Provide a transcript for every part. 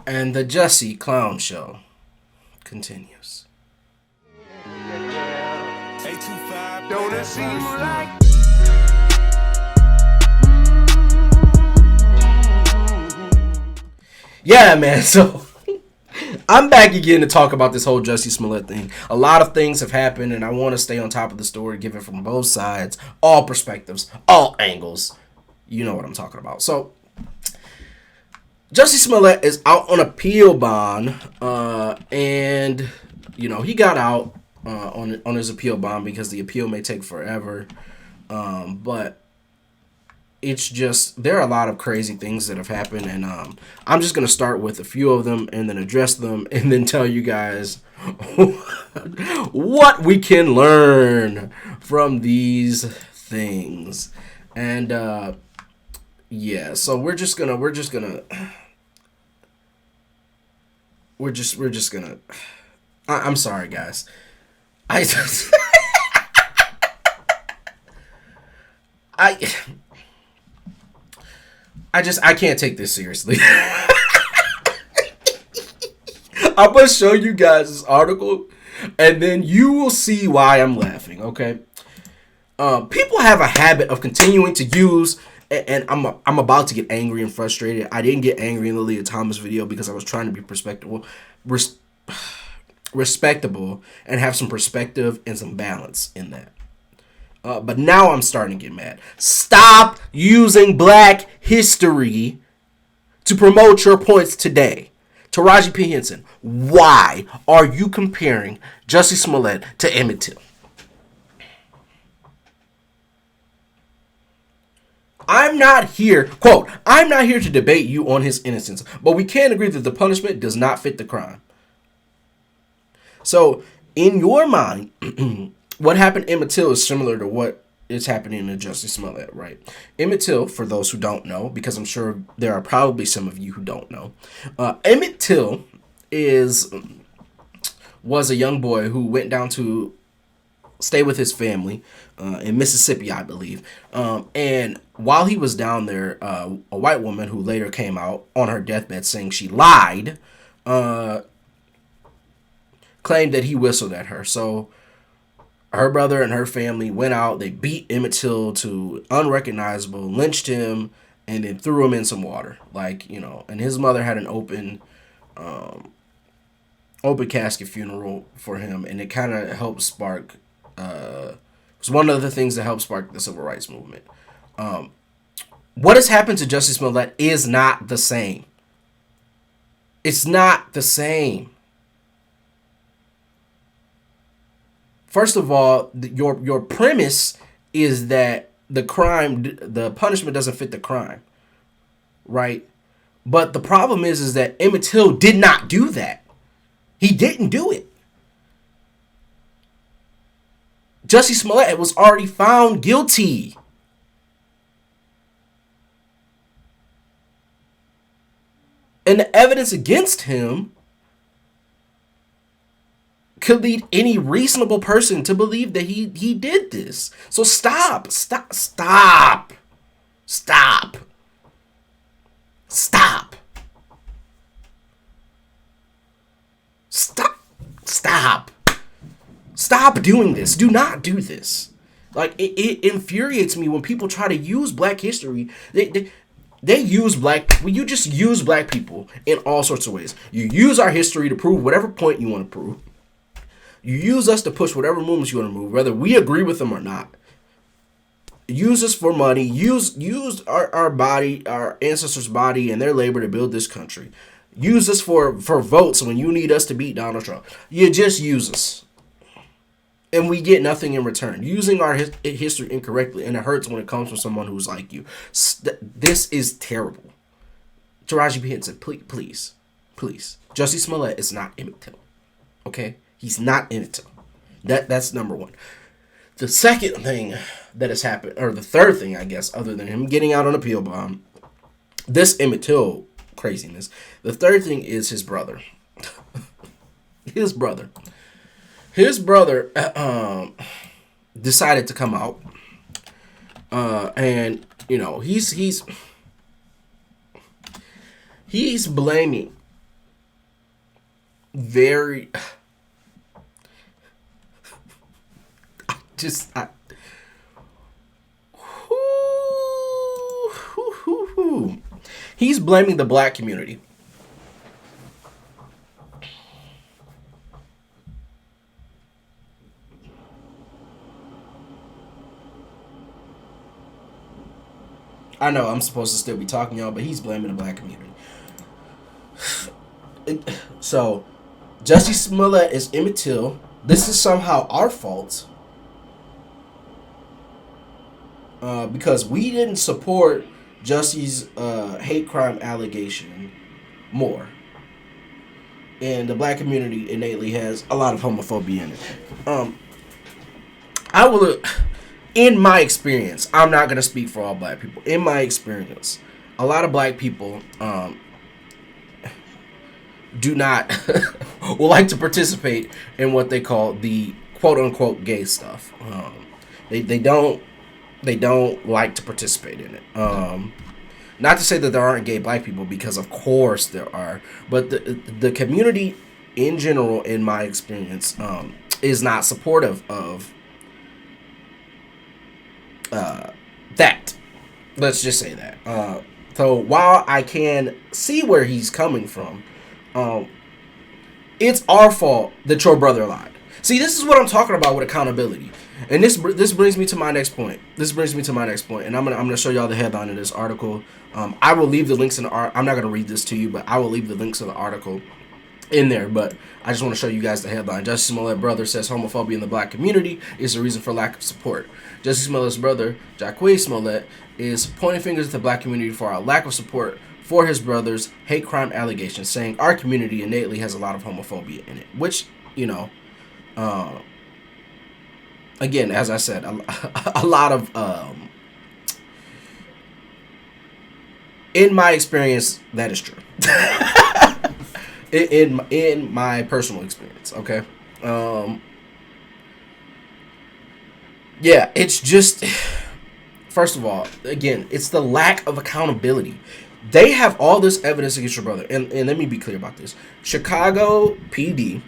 And the Jussie Clown Show continues. Don't it seem like Yeah, man, so I'm back again to talk about this whole Jussie Smollett thing. A lot of things have happened, and I want to stay on top of the story, give it from both sides, all perspectives, all angles. You know what I'm talking about. So, Jussie Smollett is out on appeal bond, and he got out on his appeal bond because the appeal may take forever. But it's just there are a lot of crazy things that have happened, and I'm just gonna start with a few of them and then address them and then tell you guys what we can learn from these things. And yeah, so we're just gonna I'm sorry, guys. I I I can't take this seriously. I'm gonna show you guys this article, and then you will see why I'm laughing. Okay. People have a habit of continuing to use, and I'm about to get angry and frustrated. I didn't get angry in the Leah Thomas video because I was trying to be respectable, and have some perspective and some balance in that. But now I'm starting to get mad. Stop using Black history to promote your points today. Taraji P. Henson, why are you comparing Jussie Smollett to Emmett Till? I'm not here to debate you on his innocence, but we can agree that the punishment does not fit the crime. So, in your mind, what happened to Emmett Till is similar to what is happening to Jussie Smollett, right? Emmett Till, for those who don't know, because I'm sure there are probably some of you who don't know, Emmett Till was a young boy who went down to stay with his family in Mississippi, I believe. And while he was down there, a white woman who later came out on her deathbed saying she lied, claimed that he whistled at her. So her brother and her family went out, they beat Emmett Till to unrecognizable, lynched him, and then threw him in some water. And his mother had an open casket funeral for him, and it kind of helped spark, it was one of the things that helped spark the civil rights movement. What has happened to Jussie Smollett is not the same. It's not the same. First of all, your premise is that the punishment doesn't fit the crime, right? But the problem is that Emmett Till did not do that. He didn't do it. Jussie Smollett was already found guilty. And the evidence against him could lead any reasonable person to believe that he did this. So stop. Stop doing this. Do not do this. It infuriates me when people try to use Black history. You just use Black people in all sorts of ways. You use our history to prove whatever point you want to prove. You use us to push whatever movements you want to move, whether we agree with them or not. Use us for money. Use our body, our ancestors' body, and their labor to build this country. Use us for votes when you need us to beat Donald Trump. You just use us. And we get nothing in return. Using our history incorrectly, and it hurts when it comes from someone who's like you. This is terrible. Taraji P. Henson, please. Jussie Smollett is not Emmett Till. Okay? He's not Emmett Till. That's number one. The second thing that has happened, or the third thing, I guess, other than him getting out on appeal bond, this Emmett Till craziness. The third thing is his brother. His brother decided to come out, and he's blaming very just I, he's blaming the black community. I know I'm supposed to still be talking, y'all, but he's blaming the black community. So, Jussie Smollett is Emmett Till. This is somehow our fault because we didn't support Jussie's hate crime allegation more. And the black community innately has a lot of homophobia in it. I will, in my experience, I'm not going to speak for all black people. In my experience, a lot of black people do not will like to participate in what they call the quote unquote gay stuff. They don't like to participate in it. Not to say that there aren't gay black people, because of course there are, but the community in general, in my experience, is not supportive of that. Let's just say that. So while I can see where he's coming from, it's our fault that your brother lied. See, this is what I'm talking about with accountability, and this brings me to my next point. And I'm gonna show y'all the headline of this article. I will leave the links in the I'm not gonna read this to you, but I will leave the links of the article in there. But I just want to show you guys the headline. Jussie Smollett brother says homophobia in the black community is the reason for lack of support. Jussie Smollett's brother, Jussie Smollett, is pointing fingers at the black community for our lack of support for his brother's hate crime allegations, saying our community innately has a lot of homophobia in it. Which, you know, again, as I said, a lot of, in my experience, that is true. in my personal experience, okay? Yeah, it's just, first of all, again, it's the lack of accountability. They have all this evidence against your brother. And let me be clear about this. Chicago PD,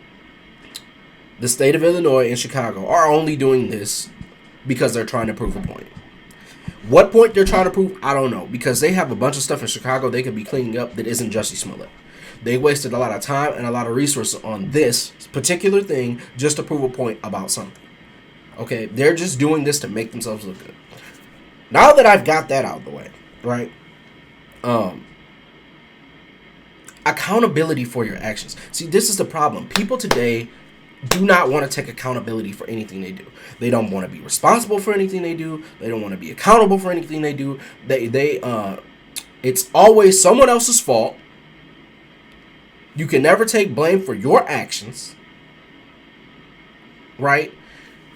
the state of Illinois and Chicago, are only doing this because they're trying to prove a point. What point they're trying to prove, I don't know. Because they have a bunch of stuff in Chicago they could be cleaning up that isn't Jussie Smollett. They wasted a lot of time and a lot of resources on this particular thing just to prove a point about something. Okay, they're just doing this to make themselves look good. Now that I've got that out of the way, right? Accountability for your actions. See, this is the problem. People today do not want to take accountability for anything they do. They don't want to be responsible for anything they do. They don't want to be accountable for anything they do. It's always someone else's fault. You can never take blame for your actions, right?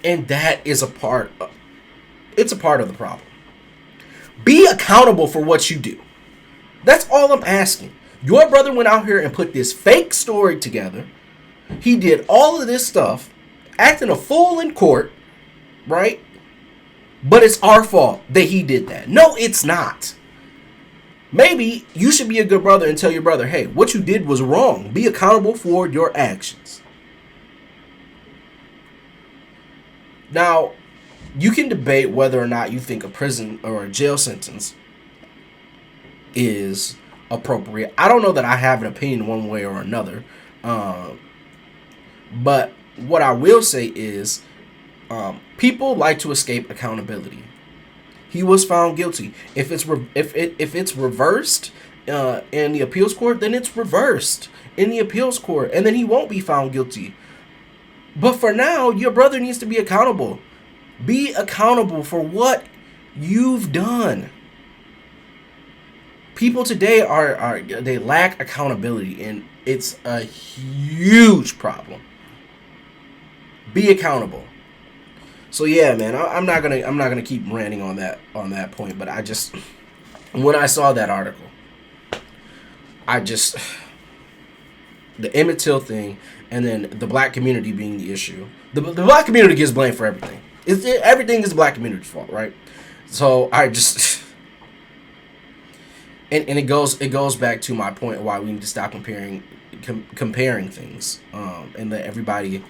And that is it's a part of the problem. Be accountable for what you do. That's all I'm asking. Your brother went out here and put this fake story together. He did all of this stuff, acting a fool in court, right? But it's our fault that he did that. No, it's not. Maybe you should be a good brother and tell your brother, hey, what you did was wrong. Be accountable for your actions. Now, you can debate whether or not you think a prison or a jail sentence is appropriate. I don't know that I have an opinion one way or another. But what I will say is people like to escape accountability. He was found guilty. If it's reversed in the appeals court, then it's reversed in the appeals court, and then he won't be found guilty. But for now, your brother needs to be accountable. Be accountable for what you've done. People today they lack accountability, and it's a huge problem. Be accountable. So yeah, man, I'm not gonna keep ranting on that point, but when I saw that article, the Emmett Till thing, and then the black community being the issue. The black community gets blamed for everything. Everything is the black community's fault, right? So And it goes back to my point why we need to stop comparing things, and let everybody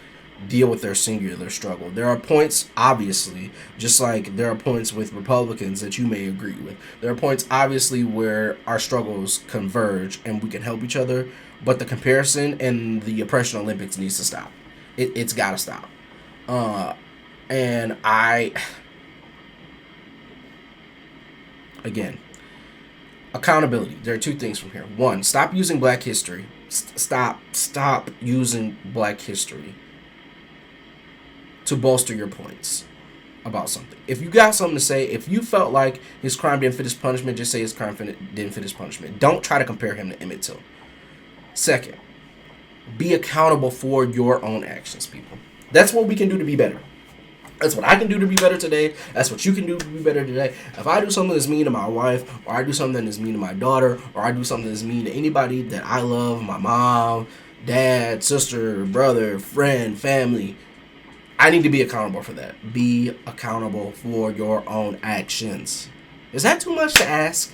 deal with their singular struggle. There are points, obviously, just like there are points with Republicans that you may agree with. There are points, obviously, where our struggles converge and we can help each other. But the comparison and the oppression Olympics needs to stop. It's got to stop. And again, accountability. There are two things from here. One, stop using Black history. Stop using Black history to bolster your points about something. If you got something to say, if you felt like his crime didn't fit his punishment, just say his crime didn't fit his punishment. Don't try to compare him to Emmett Till. Second, be accountable for your own actions, people. That's what we can do to be better. That's what I can do to be better today. That's what you can do to be better today. If I do something that's mean to my wife, or I do something that's mean to my daughter, or I do something that's mean to anybody that I love, my mom, dad, sister, brother, friend, family, I need to be accountable for that. Be accountable for your own actions. Is that too much to ask?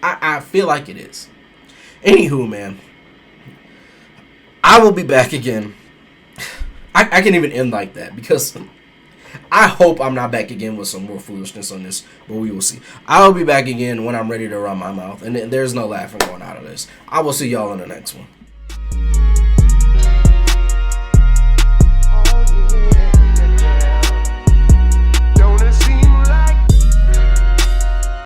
I feel like it is. Anywho, man, I will be back again. I can't even end like that because I hope I'm not back again with some more foolishness on this, but we will see. I'll be back again when I'm ready to run my mouth, and there's no laughing going out of this. I will see y'all in the next one.